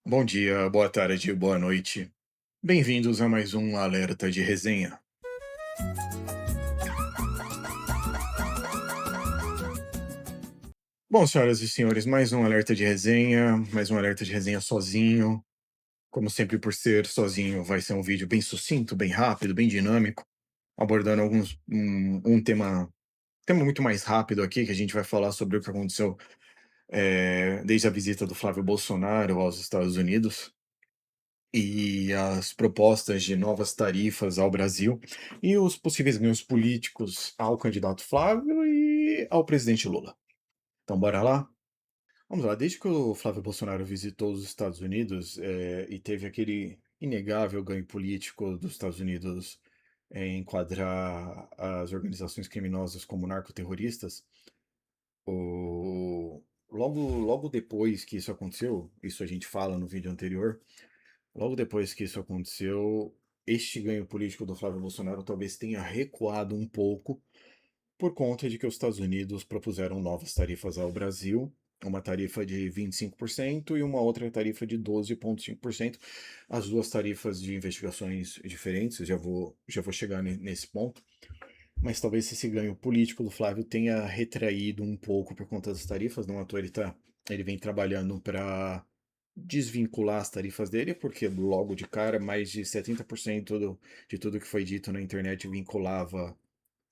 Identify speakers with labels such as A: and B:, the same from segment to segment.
A: Bom dia, boa tarde, boa noite. Bem-vindos a mais um Alerta de Resenha. Bom, senhoras e senhores, mais um alerta de resenha sozinho. Como sempre, por ser sozinho, vai ser um vídeo bem sucinto, bem rápido, bem dinâmico, abordando um tema muito mais rápido aqui, que a gente vai falar sobre o que aconteceu desde a visita do Flávio Bolsonaro aos Estados Unidos e as propostas de novas tarifas ao Brasil e os possíveis ganhos políticos ao candidato Flávio e ao presidente Lula. Então, bora lá? Vamos lá. Desde que o Flávio Bolsonaro visitou os Estados Unidos e teve aquele inegável ganho político dos Estados Unidos em enquadrar as organizações criminosas como narcoterroristas, logo depois que isso aconteceu, isso a gente fala no vídeo anterior. Logo depois que isso aconteceu, este ganho político do Flávio Bolsonaro talvez tenha recuado um pouco por conta de que os Estados Unidos propuseram novas tarifas ao Brasil, uma tarifa de 25% e uma outra tarifa de 12,5%. As duas tarifas de investigações diferentes, já vou chegar nesse ponto. Mas talvez esse ganho político do Flávio tenha retraído um pouco por conta das tarifas. Não à toa ele vem trabalhando para desvincular as tarifas dele, porque logo de cara mais de 70% de tudo que foi dito na internet vinculava,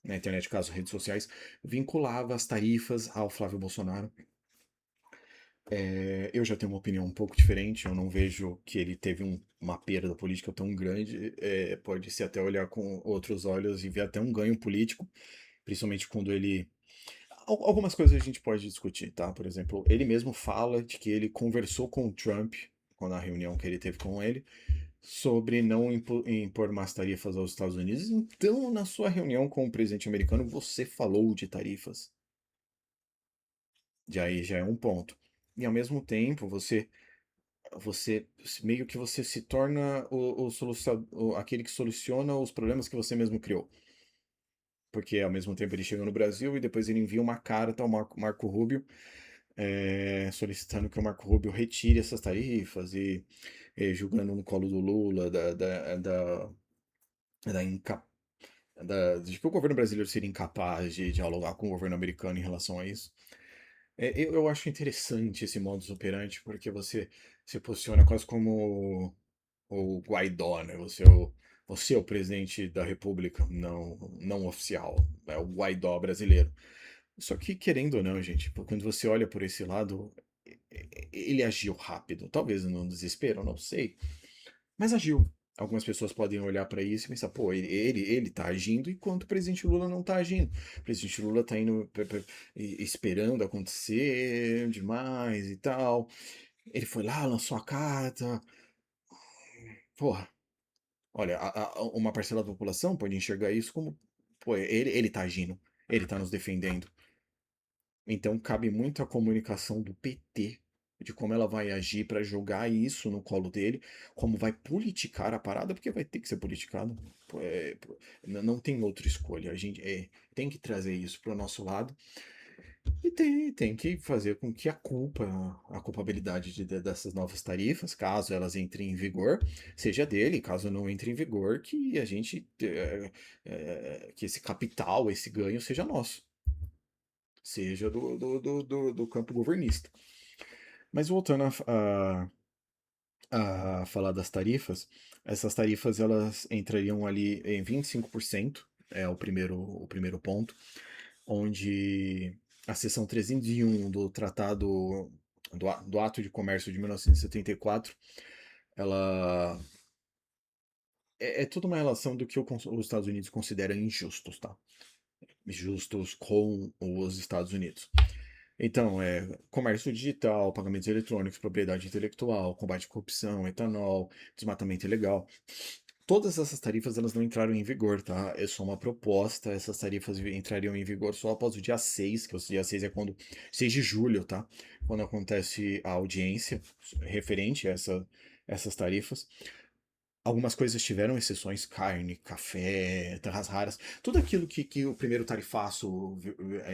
A: na internet, caso redes sociais, vinculava as tarifas ao Flávio Bolsonaro. Eu já tenho uma opinião um pouco diferente, eu não vejo que ele teve uma perda política tão grande. Pode-se até olhar com outros olhos e ver até um ganho político, principalmente quando ele. Algumas coisas a gente pode discutir, tá? Por exemplo, ele mesmo fala de que ele conversou com o Trump, quando a reunião que ele teve com ele, sobre não impor mais tarifas aos Estados Unidos. Então, na sua reunião com o presidente americano, você falou de tarifas. E aí já é um ponto. E ao mesmo tempo, você meio que você se torna aquele que soluciona os problemas que você mesmo criou. Porque ao mesmo tempo ele chega no Brasil e depois ele envia uma carta ao Marco Rubio, solicitando que o Marco Rubio retire essas tarifas e julgando no colo do Lula da inca- de que o governo brasileiro seria incapaz de dialogar com o governo americano em relação a isso. Eu acho interessante esse modus operandi, porque você se posiciona quase como o Guaidó, né? Você é o presidente da República, não oficial, é o Guaidó brasileiro. Só que, querendo ou não, gente, quando você olha por esse lado, ele agiu rápido, talvez no desespero, não sei, mas agiu. Algumas pessoas podem olhar para isso e pensar, pô, ele tá agindo enquanto o presidente Lula não tá agindo. O presidente Lula tá indo esperando acontecer demais e tal. Ele foi lá, lançou a carta. Porra, olha, uma parcela da população pode enxergar isso como, pô, ele tá agindo, ele tá nos defendendo. Então cabe muito a comunicação do PT, de como ela vai agir para jogar isso no colo dele, como vai politicar a parada, porque vai ter que ser politicado. Não tem outra escolha. A gente tem que trazer isso para o nosso lado e tem que fazer com que a culpabilidade dessas novas tarifas, caso elas entrem em vigor, seja dele, caso não entre em vigor, que a gente, que esse capital, esse ganho seja nosso, seja do campo governista. Mas voltando a falar das tarifas, essas tarifas elas entrariam ali em 25%, é o primeiro ponto, onde a seção 301 do Tratado do Ato de Comércio de 1974, ela é toda uma relação do que os Estados Unidos considera injustos, tá? Justos com os Estados Unidos. Então, comércio digital, pagamentos eletrônicos, propriedade intelectual, combate à corrupção, etanol, desmatamento ilegal. Todas essas tarifas elas não entraram em vigor, tá? É só uma proposta. Essas tarifas entrariam em vigor só após o dia 6, que o dia 6 é quando 6 de julho, tá? Quando acontece a audiência referente a essas tarifas. Algumas coisas tiveram exceções, carne, café, terras raras, tudo aquilo que o primeiro tarifaço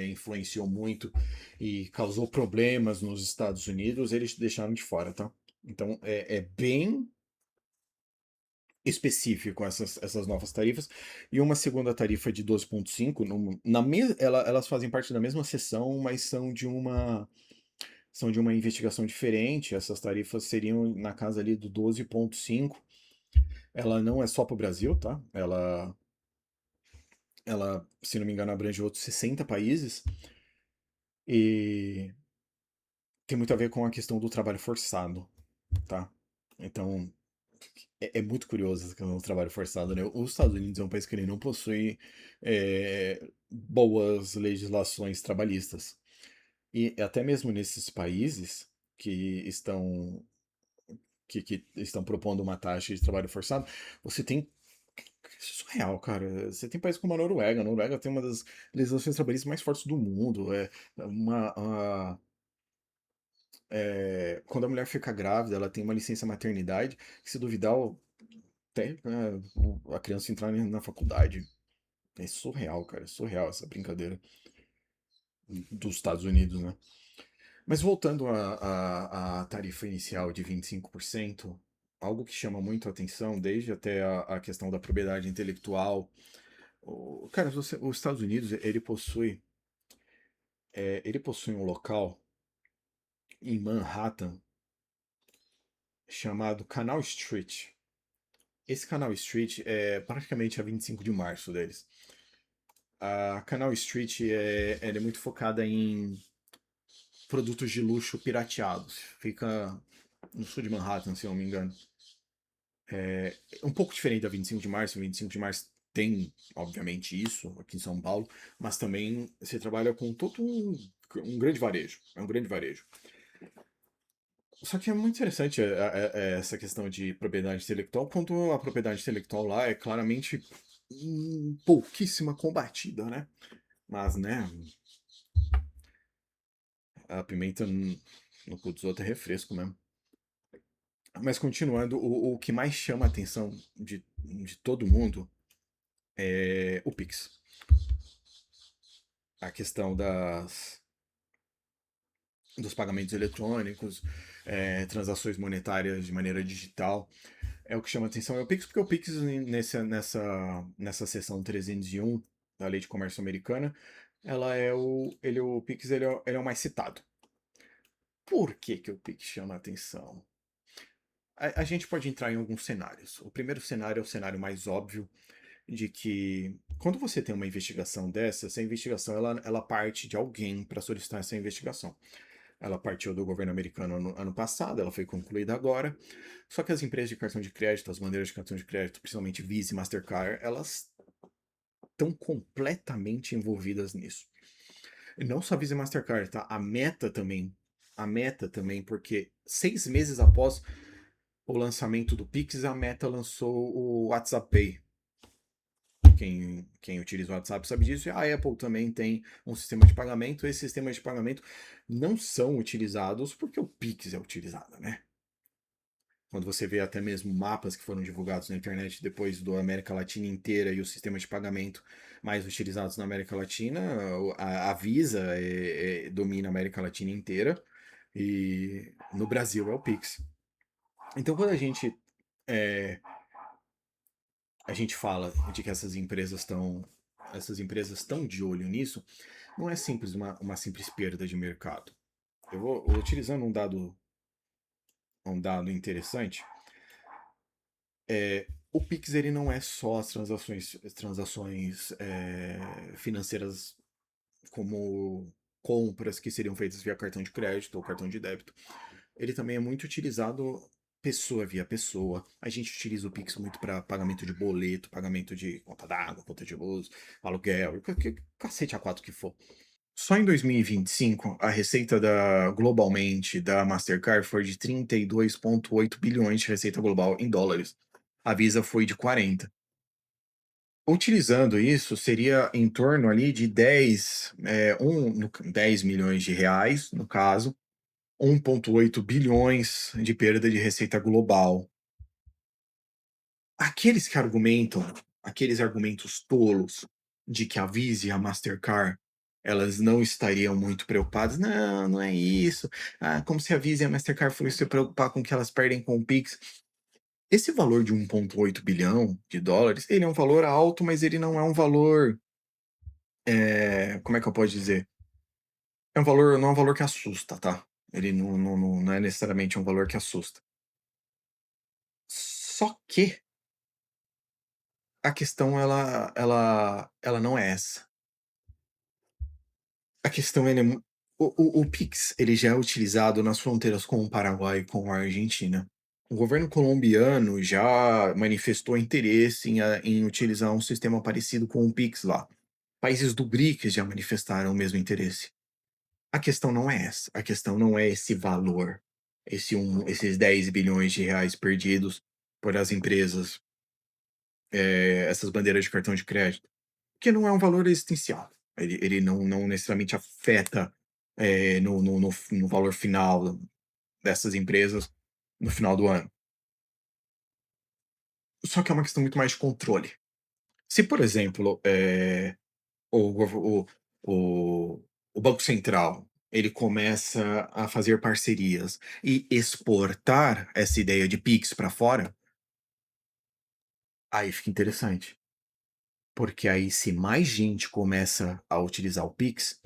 A: influenciou muito e causou problemas nos Estados Unidos, eles deixaram de fora, tá? Então é bem específico essas novas tarifas. E uma segunda tarifa de 12,5, elas fazem parte da mesma seção, mas são de uma investigação diferente. Essas tarifas seriam na casa ali do 12,5. Ela não é só para o Brasil, tá? Ela, se não me engano, abrange outros 60 países e tem muito a ver com a questão do trabalho forçado, tá? Então, é muito curioso essa questão do trabalho forçado, né? Os Estados Unidos é um país que ele não possui boas legislações trabalhistas. E até mesmo nesses países que estão que estão propondo uma taxa de trabalho forçado, você tem. Isso é surreal, cara. Você tem países como a Noruega. A Noruega tem uma das legislações trabalhistas mais fortes do mundo. Quando a mulher fica grávida, ela tem uma licença maternidade, que se duvidar, até a criança entrar na faculdade. É surreal, cara. É surreal essa brincadeira dos Estados Unidos, né? Mas voltando à tarifa inicial de 25%, algo que chama muito a atenção, desde até a questão da propriedade intelectual. Cara, os Estados Unidos, ele possui um local em Manhattan chamado Canal Street. Esse Canal Street é praticamente a 25 de março deles. A Canal Street ela é muito focada em produtos de luxo pirateados. Fica no sul de Manhattan, se eu não me engano. É um pouco diferente da 25 de março. 25 de março tem, obviamente, isso aqui em São Paulo, mas também você trabalha com todo um grande varejo. É um grande varejo. Só que é muito interessante essa questão de propriedade intelectual, quando a propriedade intelectual lá é claramente pouquíssima combatida, né? Mas, né, a pimenta no cu dos outros é refresco mesmo. Mas continuando, o que mais chama a atenção de todo mundo é o Pix. A questão dos pagamentos eletrônicos, transações monetárias de maneira digital. É o que chama a atenção é o Pix, porque o Pix, nessa seção 301 da Lei de Comércio Americana, o Pix ele é o mais citado. Por que que o Pix chama a atenção? A gente pode entrar em alguns cenários. O primeiro cenário é o cenário mais óbvio, de que quando você tem uma investigação dessa, essa investigação ela parte de alguém para solicitar essa investigação. Ela partiu do governo americano no ano passado, ela foi concluída agora. Só que as empresas de cartão de crédito, as bandeiras de cartão de crédito, principalmente Visa e Mastercard, elas estão completamente envolvidas nisso. E não só Visa e Mastercard, tá? A Meta também. A Meta também, porque 6 meses após o lançamento do Pix, a Meta lançou o WhatsApp Pay. Quem utiliza o WhatsApp sabe disso. E a Apple também tem um sistema de pagamento. Esses sistemas de pagamento não são utilizados porque o Pix é utilizado, né? Quando você vê até mesmo mapas que foram divulgados na internet depois do América Latina inteira e o sistema de pagamento mais utilizados na América Latina, a Visa domina a América Latina inteira e no Brasil é o Pix. Então quando é, a gente fala de que essas empresas estão de olho nisso, não é simples uma simples perda de mercado. Eu vou utilizando um dado interessante. O Pix ele não é só as transações financeiras como compras que seriam feitas via cartão de crédito ou cartão de débito. Ele também é muito utilizado pessoa via pessoa. A gente utiliza o Pix muito para pagamento de boleto, pagamento de conta d'água, conta de luz, aluguel, cacete a quatro que for. Só em 2025, a receita globalmente da Mastercard foi de 32,8 bilhões de receita global em dólares. A Visa foi de 40. Utilizando isso, seria em torno ali de 10 milhões de reais, no caso, 1,8 bilhões de perda de receita global. Aqueles que argumentam, aqueles argumentos tolos de que a Visa e a Mastercard elas não estariam muito preocupadas. Não, não é isso. Ah, como se a Visa e a Mastercard fossem se preocupar com o que elas perdem com o Pix. Esse valor de 1,8 bilhão de dólares, ele é um valor alto, mas ele não é um valor, como é que eu posso dizer? É um valor não é um valor que assusta, tá? Ele não é necessariamente um valor que assusta. Só que a questão ela não é essa. A questão ele é mu o Pix, ele já é utilizado nas fronteiras com o Paraguai e com a Argentina. O governo colombiano já manifestou interesse em utilizar um sistema parecido com o Pix lá. Países do BRICS já manifestaram o mesmo interesse. A questão não é essa, a questão não é esse valor, esses 10 bilhões de reais perdidos por as empresas, essas bandeiras de cartão de crédito, porque não é um valor existencial. Ele não necessariamente afeta, no valor final dessas empresas no final do ano. Só que é uma questão muito mais de controle. Se, por exemplo, o gover o o Banco Central, ele começa a fazer parcerias e exportar essa ideia de Pix para fora, aí fica interessante, porque aí se mais gente começa a utilizar o Pix,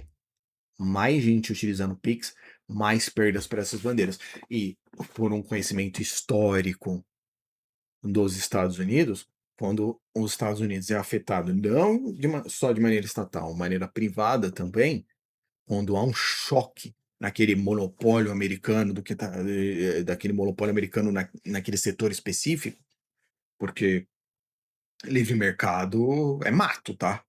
A: mais gente utilizando o Pix, mais perdas para essas bandeiras. E por um conhecimento histórico dos Estados Unidos, quando os Estados Unidos é afetado não só de maneira estatal, maneira privada também, quando há um choque naquele monopólio americano daquele monopólio americano naquele setor específico, porque livre mercado é mato, tá?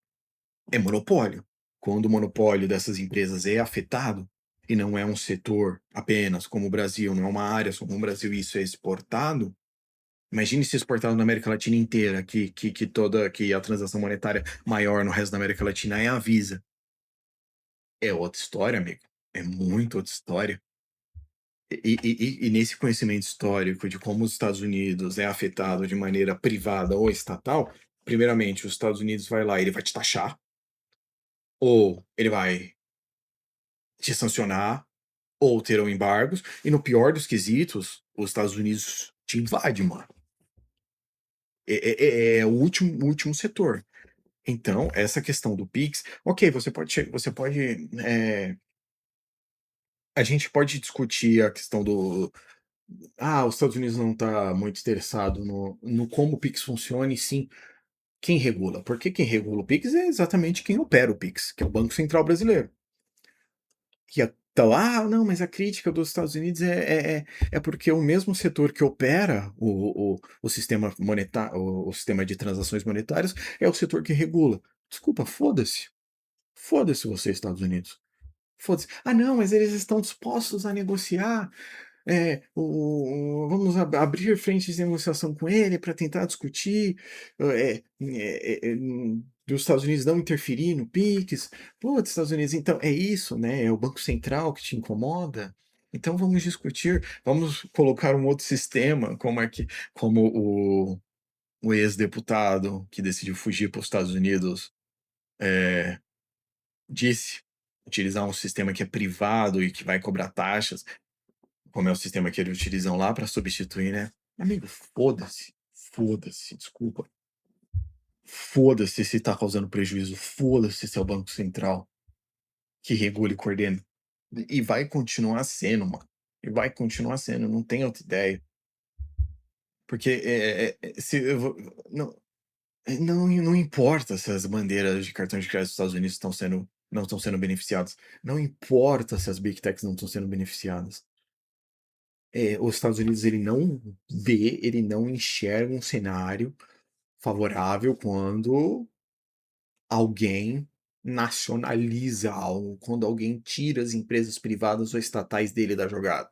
A: É monopólio. Quando o monopólio dessas empresas é afetado, e não é um setor apenas como o Brasil, não é uma área só como o Brasil, e isso é exportado, imagine se exportado na América Latina inteira, que a transação monetária maior no resto da América Latina é a Visa. É outra história, amigo. É muito outra história. E nesse conhecimento histórico de como os Estados Unidos é afetado de maneira privada ou estatal, primeiramente, os Estados Unidos vai lá e ele vai te taxar, ou ele vai te sancionar, ou terão embargos, e no pior dos quesitos, os Estados Unidos te invade, mano. É o último setor. Então, essa questão do Pix, ok, a gente pode discutir a questão do os Estados Unidos não está muito interessado no como o Pix funciona, e sim quem regula. Porque quem regula o Pix é exatamente quem opera o Pix, que é o Banco Central Brasileiro. Então, não, mas a crítica dos Estados Unidos é porque o mesmo setor que opera o sistema monetário, o sistema de transações monetárias, é o setor que regula. Desculpa, foda-se. Foda-se você, Estados Unidos. Foda-se. Não, mas eles estão dispostos a negociar. Vamos abrir frentes de negociação com ele para tentar discutir, dos Estados Unidos não interferir no PIX. Putz, Estados Unidos, então é isso, né? É o Banco Central que te incomoda. Então vamos discutir, vamos colocar um outro sistema, como o ex-deputado que decidiu fugir para os Estados Unidos disse, utilizar um sistema que é privado e que vai cobrar taxas. Como é o sistema que eles utilizam lá para substituir, né. Amigo, foda-se, foda-se, desculpa. Foda-se se tá causando prejuízo, foda-se se é o Banco Central que regula e coordena. E vai continuar sendo, mano. E vai continuar sendo, não tem outra ideia. Porque, se eu vou não importa se as bandeiras de cartão de crédito dos Estados Unidos não estão sendo beneficiadas. Não importa se as Big Techs não estão sendo beneficiadas. Os Estados Unidos ele não enxerga um cenário favorável quando alguém nacionaliza algo, quando alguém tira as empresas privadas ou estatais dele da jogada.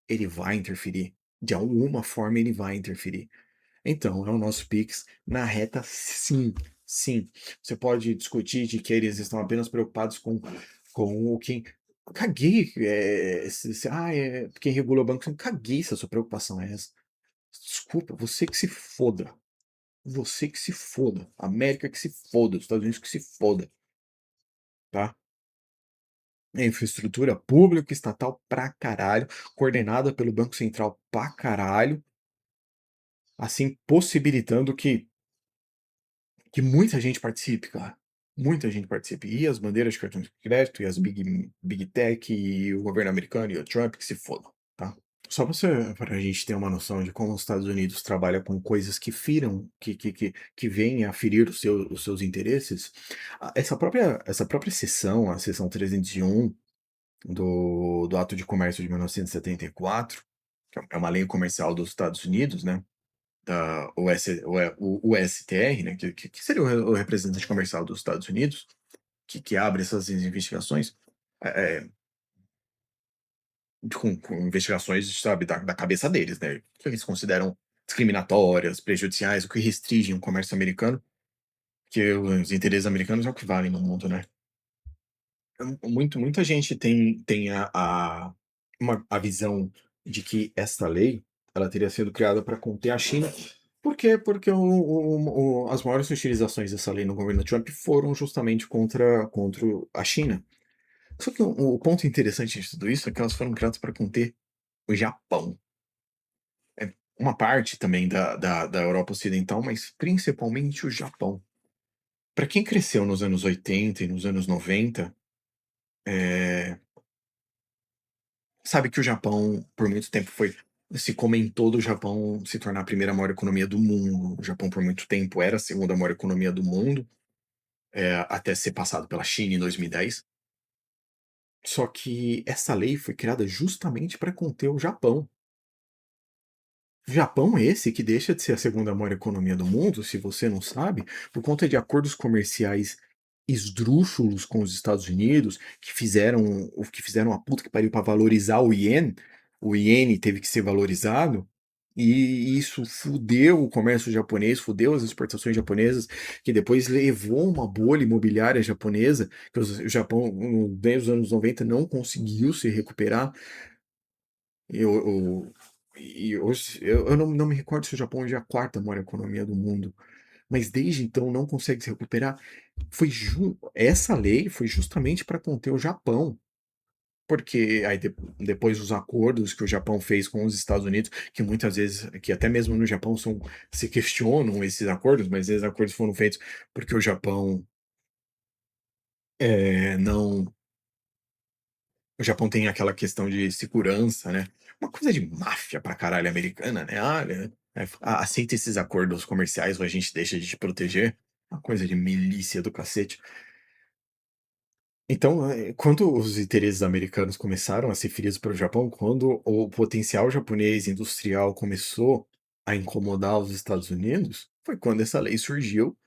A: Ele vai interferir. De alguma forma ele vai interferir. Então, é o nosso Pix na reta, sim, sim. Você pode discutir de que eles estão apenas preocupados com o quem. Caguei, quem regula o banco. Caguei se a sua preocupação é essa. Desculpa, você que se foda. Você que se foda. América que se foda. Estados Unidos que se foda. Tá? É infraestrutura pública, estatal pra caralho, coordenada pelo Banco Central pra caralho, assim, possibilitando que muita gente participe, cara. Muita gente participe. E as bandeiras de cartões de crédito, e as Big Tech, e o governo americano, e o Trump, que se fodam, tá? Só para a gente ter uma noção de como os Estados Unidos trabalha com coisas que firam, que vêm a ferir os seus interesses, essa própria seção, a seção 301 do Ato de Comércio de 1974, que é uma lei comercial dos Estados Unidos, né? Da o STR, né, que seria o representante comercial dos Estados Unidos, que abre essas investigações, é, com investigações, sabe, da cabeça deles, né, que eles consideram discriminatórias, prejudiciais, o que restringem o comércio americano, que os interesses americanos é o que valem no mundo, né. Muita gente tem a visão de que essa lei, ela teria sido criada para conter a China. Por quê? Porque as maiores utilizações dessa lei no governo Trump foram justamente contra a China. Só que o ponto interessante de tudo isso é que elas foram criadas para conter o Japão. É uma parte também da Europa Ocidental, mas principalmente o Japão. Para quem cresceu nos anos 80 e nos anos 90, eh sabe que o Japão, por muito tempo, se comentou do Japão se tornar a primeira maior economia do mundo. O Japão, por muito tempo, era a segunda maior economia do mundo, até ser passado pela China em 2010. Só que essa lei foi criada justamente para conter o Japão. Japão esse que deixa de ser a segunda maior economia do mundo, se você não sabe, por conta de acordos comerciais esdrúxulos com os Estados Unidos, que fizeram a puta que pariu para valorizar o iene. O iene teve que ser valorizado, e isso fudeu o comércio japonês, fudeu as exportações japonesas, que depois levou uma bolha imobiliária japonesa, que o Japão, desde os anos 90, não conseguiu se recuperar. Eu e hoje eu não me recordo se o Japão hoje é a quarta maior economia do mundo, mas desde então não consegue se recuperar. Essa lei foi justamente para conter o Japão, porque aí depois os acordos que o Japão fez com os Estados Unidos, que muitas vezes, que até mesmo no Japão se questionam esses acordos, mas esses acordos foram feitos porque o Japão, não. O Japão tem aquela questão de segurança, né, uma coisa de máfia pra caralho americana, né, "Olha, aceita esses acordos comerciais ou a gente deixa de te proteger", uma coisa de milícia do cacete. Então, quando os interesses americanos começaram a ser feridos pelo Japão, quando o potencial japonês industrial começou a incomodar os Estados Unidos, foi quando essa lei surgiu.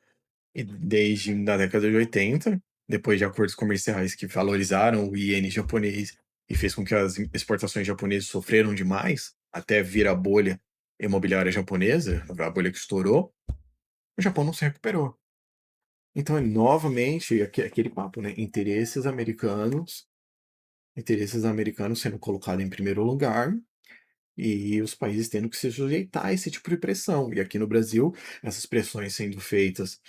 A: E desde na década de 80, depois de acordos comerciais que valorizaram o iene japonês e fez com que as exportações japonesas sofreram demais, até vir a bolha imobiliária japonesa, a bolha que estourou, o Japão não se recuperou. Então é novamente aquele papo, né, interesses americanos sendo colocados em primeiro lugar, e os países tendo que se sujeitar a esse tipo de pressão. E aqui no Brasil, essas pressões sendo feitas,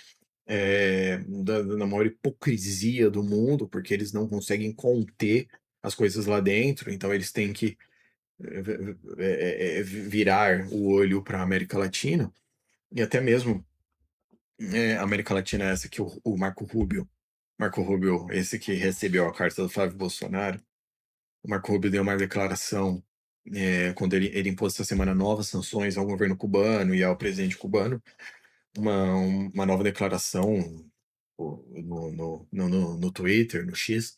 A: na maior hipocrisia do mundo, porque eles não conseguem conter as coisas lá dentro, então eles têm que virar o olho para a América Latina, e até mesmo a América Latina é essa que o Marco Rubio, esse que recebeu a carta do Flávio Bolsonaro. O Marco Rubio deu uma declaração, quando ele impôs essa semana novas sanções ao governo cubano e ao presidente cubano, uma nova declaração no Twitter, no X.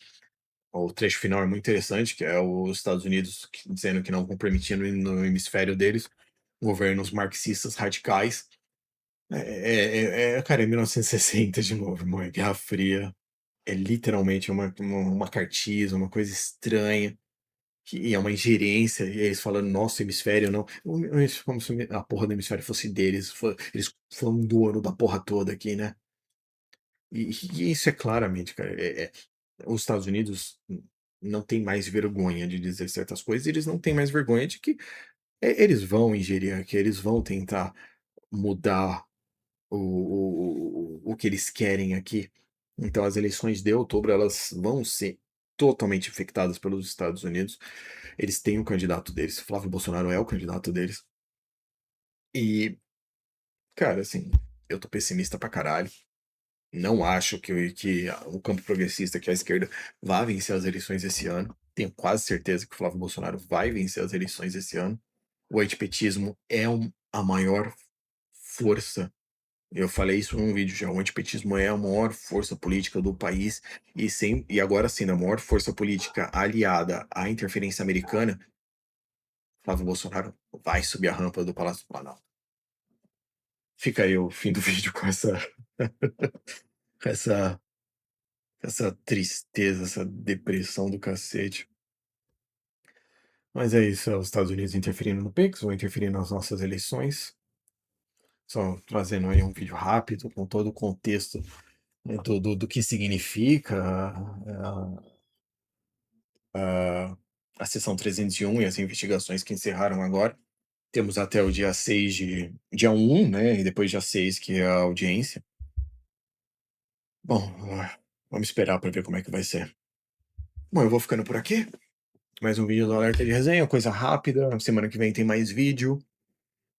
A: O trecho final é muito interessante, que é os Estados Unidos dizendo que não vão permitindo no hemisfério deles governos marxistas radicais. Cara, é 1960 de novo, irmão, é Guerra Fria. É literalmente uma macartismo, uma coisa estranha. Que é uma ingerência, e eles falando: "Nosso hemisfério não", como se a porra do hemisfério fosse deles, eles foram dono da porra toda aqui, né. E isso é claramente, cara, os Estados Unidos não têm mais vergonha de dizer certas coisas, e eles não têm mais vergonha de que, eles vão ingerir aqui, eles vão tentar mudar o que eles querem aqui. Então as eleições de outubro, elas vão ser totalmente infectadas pelos Estados Unidos. Eles têm um candidato deles, Flávio Bolsonaro é o candidato deles. E, cara, assim, eu tô pessimista pra caralho. Não acho que o campo progressista, que é a esquerda, vá vencer as eleições esse ano. Tenho quase certeza que o Flávio Bolsonaro vai vencer as eleições esse ano. O antipetismo é a maior força. Eu falei isso num vídeo já. O antipetismo é a maior força política do país e agora sim, a maior força política aliada à interferência americana, Flávio Bolsonaro vai subir a rampa do Palácio do Planalto. Fica aí o fim do vídeo com com essa, essa tristeza, essa depressão do cacete. Mas é isso, é os Estados Unidos interferindo no PIX, ou interferindo nas nossas eleições. Só trazendo aí um vídeo rápido, com todo o contexto, né, do que significa a, a sessão 301 e as investigações que encerraram agora. Temos até o dia 6 dia 1, né? E depois dia 6, que é a audiência. Bom, vamos esperar para ver como é que vai ser. Bom, eu vou ficando por aqui. Mais um vídeo do Alerta de Resenha, coisa rápida. Semana que vem tem mais vídeo.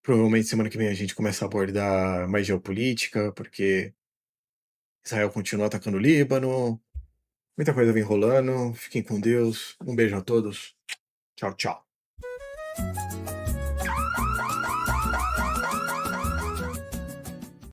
A: Provavelmente semana que vem a gente começa a abordar mais geopolítica, porque Israel continua atacando o Líbano. Muita coisa vem rolando. Fiquem com Deus. Um beijo a todos. Tchau, tchau.